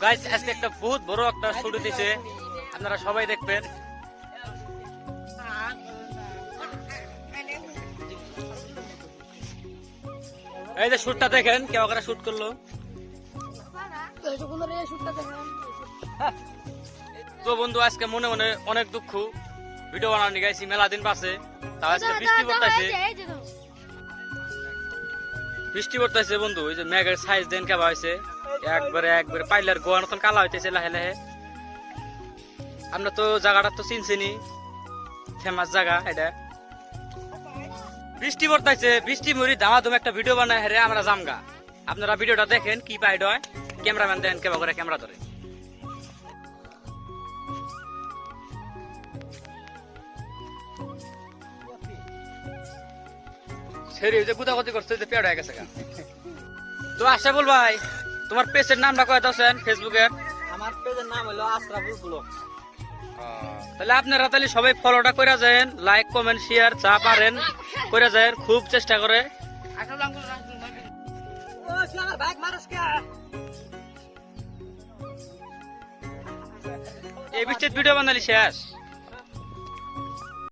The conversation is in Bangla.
গাইস আজকে একটা বহুত বড় একটা শুট হইতেছে, আপনারা সবাই দেখবেন। এই যে শুটটা দেখেন, কেউ করে শুট করলো। তো বন্ধু আজকে মনে মনে অনেক দুঃখ, ভিডিও বানানি গাইছি মেলা দিন পাশে, তাও আজকে বৃষ্টি পড়তেছে। বৃষ্টি পড়তেছে বন্ধু, ওই যে মেঘের সাইজ দেন কেবা হয়েছে, একবারে একবারে পাইলার গোয়া নতুন কালা হইতেছে লাহে লাহে। আমরা তো জায়গাটা তো চিনছিনি, ফেমাস জায়গা এটা। বৃষ্টি পড়তেছে, বৃষ্টি মরি ধামাধুম একটা ভিডিও বানায় হেরে আমরা জামগা। আপনারা ভিডিওটা দেখেন কি পাইড হয়, ক্যামেরাম্যান দেন কেবা করে ক্যামেরা ধরে। সেরি যে গুদাগতি করছে যে পেড় হয়ে গেছে। তো আশরাফুল ভাই, তোমার পেজের নামটা কয়ে দাওছেন ফেসবুকের? আমার পেজের নাম হলো আশরাফুল ব্লগ। তাহলে আপনারা তাহলে সবাই ফলোটা করে যাবেন, লাইক কমেন্ট শেয়ার যা পারেন করে যাবেন, খুব চেষ্টা করে। এই বৃষ্টির ভিডিও বানালি শেষ।